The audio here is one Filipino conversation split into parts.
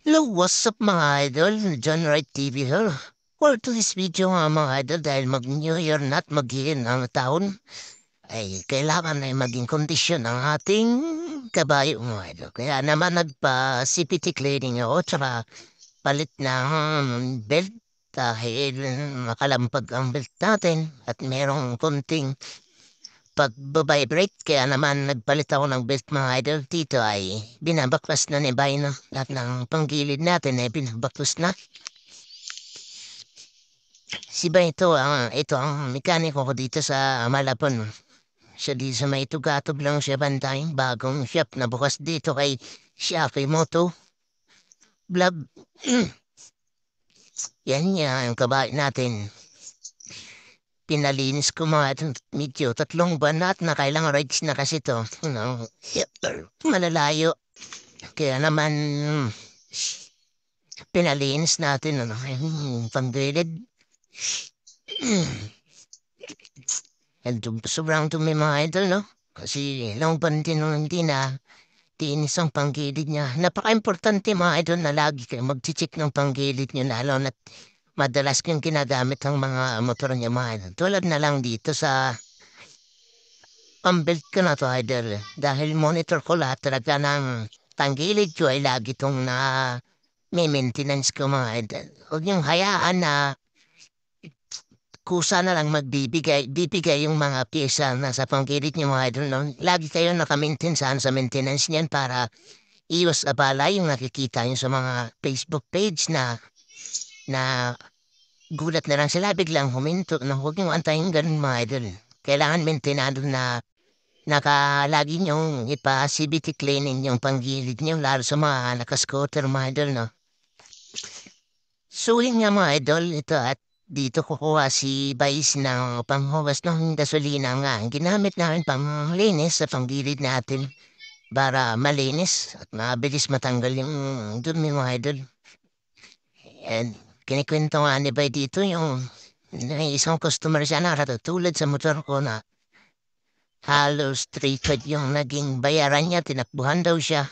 Hello, what's up mga idol? John Wright TV here. For today's video nga mga idol, dahil mag-New Year na at mag-iin ang taon, ay kailangan ay maging kondisyon ang ating kabayo mga idol. Kaya naman nagpa-CPT cleaning ako, tsaka palit ng belt dahil makalampag ang belt natin at merong konting pagbabibrate. Kaya naman nagpalit ako ng belt mga idol. Dito ay binabaklas na ni Bay na lahat ng panggilid natin ay binabaklas na. Si Bay ito ang mekaniko ko dito sa Malapon. Siya di sa may tugatog lang siya bantay. Bagong shop na bukas dito kay Moto Vlog. Yan niya ang kabahay natin. Pinalinis ko mga medyo 3 buwan na at nakailang rides na kasi to. Malalayo. Kaya naman pinalinis natin yung panggilid. And sobrang dumi mga idol, no? Kasi ilang buwan din nung hindi na tinis ang panggilid niya. Napaka-importante mga idol na lagi kayo mag-check ng panggilid niyo lalo na madalas kong ginagamit ang mga motor niya mga idol. Tulad na lang dito sa pambelt ko na to idol. Dahil monitor ko lahat talaga ng panggilid ko ay lagi tong na may maintenance ko mga idol. Huwag niyong hayaan na kusa na lang bibigay yung mga pyesa na sa panggilid niyo mga idol. No? Lagi kayo naka-maintain sa maintenance niyan para iwas abala yung nakikita niyo sa mga Facebook page na gulat na lang sila biglang huminto na huwag niyong antayin ganun mga idol. Kailangan maintainado na nakalagi niyong ipa-CBT cleaning yung panggilid niyo lalo sa mga naka-scooter mga idol, no? So yun nga mga idol, ito at dito kukuha si Vice ng panghugas ng gasolina nga. Ang ginamit namin panglinis sa panggilid natin para malinis at mabilis matanggal yung dumi mga idol. And kinikwento nga ni Bay dito yung isang customer siya na katulad sa motor ko na halos 3 yung naging bayaran niya, tinakbuhan daw siya.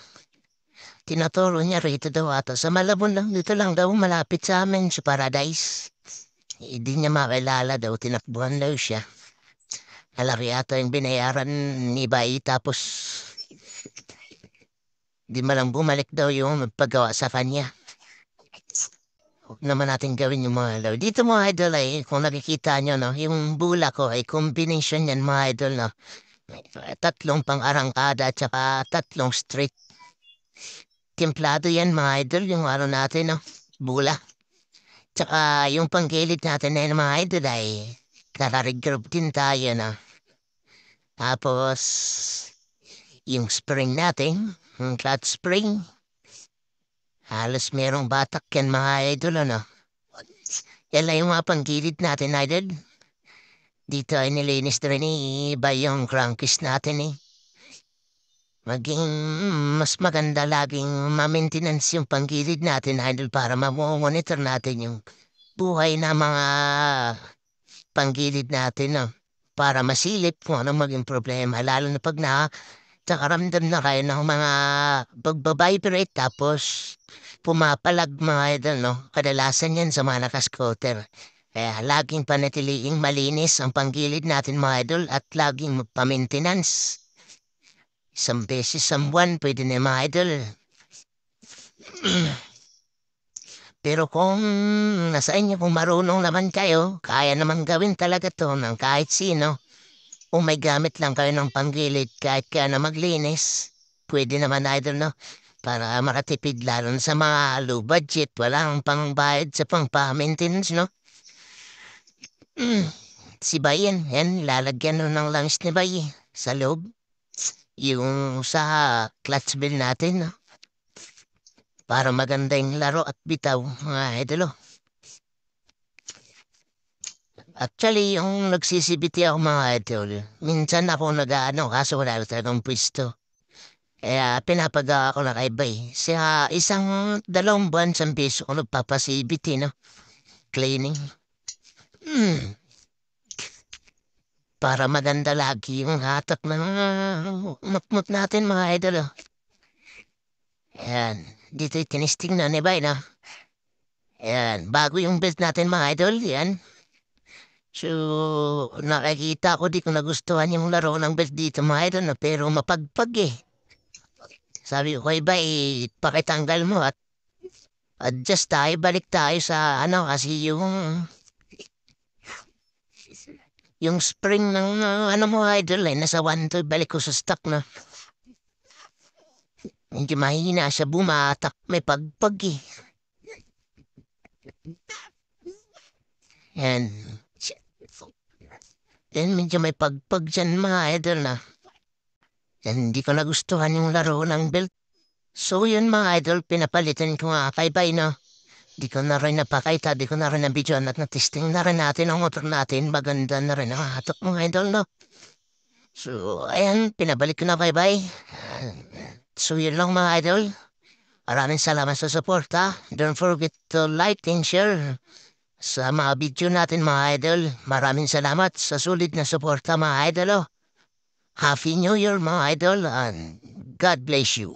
Tinaturo niya rito daw ata sa Malabon lang, dito lang daw malapit sa amin sa Paradise. Hindi niya makilala daw, tinakbuhan daw siya. Malaki ata yung binayaran ni Bay tapos di malang bumalik daw yung paggawa sa kanya. Huwag naman natin gawin yung mga idol. Dito mga idol ay kung nakikita nyo no, yung bula ko ay combination yan mga idol no. 3 pang-arangkada at saka 3 straight. Templado yan mga idol yung araw natin no, bula. Tsaka yung panggilid natin na yun, mga idol ay naka-regroup din tayo na. Tapos yung spring natin, yung clutch spring, halos merong batak yan mga idol ano. Yan lang yung mga panggilid natin idol. Dito ay nilinis na rin iba yung crankcase natin eh. Maging mas maganda laging ma-maintenance yung panggilid natin idol para ma-monitor natin yung buhay na mga panggilid natin no. Para masilip kung ano maging problema lalo na pag nakakaramdam na kayo ng mga pagbabibrate tapos pumapalag mga idol no. Kadalasan yan sa mga nakascooter. Kaya laging panatiliing malinis ang panggilid natin mga idol at laging magpa-maintenance. Isang beses sa buwan pwede na mga idol. Pero kung nasa inyo kung marunong naman kayo, kaya naman gawin talaga to ng kahit sino. Kung may gamit lang kayo ng panggilid kahit kaya na maglinis, pwede naman idol no. Para makatipid lalo na sa mga low budget, walang pangbayad sa pang-maintenance no. Si Bayan, yan, lalagyan nun ng langis ni Bay sa loob. Yung sa clutch bill natin, no? Para maganda yung laro at bitaw, mga idolo. Actually, yung nagsisibiti ako mga idol, minsan ako nag-ano, kaso wala talagang pwesto. Kaya pinapagawa ko na kay Bay. Sa isang 2 buwan sa piso ko nagpapasibiti, no? Cleaning. Para maganda lagi yung hatak ng makmut natin mga idol. Yan. dito tinisting na ni Bay na. Ayan, bago yung build natin mga idol, yan. So, nakikita ko di ko nagustuhan yung laro ng build dito mga idol na pero mapagpag eh. Sabi ko kay Bay, pakitanggal mo at adjust tayo, balik tayo sa ano kasi yung spring ng ano mo idol eh, nasa 1 to balik ko sa stock na. Medyo mahina siya bumatak, may pagpag eh. Yan. Yan, medyo may pagpag dyan mga idol na. Yan, hindi ko nagustuhan yung laro ng belt. So yun mga idol, pinapalitan ko nga kay Bay no. Di ko na rin napakita, di ko na rin nabidyoan at na-testing na rin natin ang motor natin. Maganda na rin ang hatok mga idol no. So ayan, pinabalik ko na kay Bay. So yun lang mga idol. Maraming salamat sa suporta. Don't forget to like and share sa mga video natin mga idol. Maraming salamat sa sulit na suporta mga idol. Oh. Happy New Year mga idol and God bless you.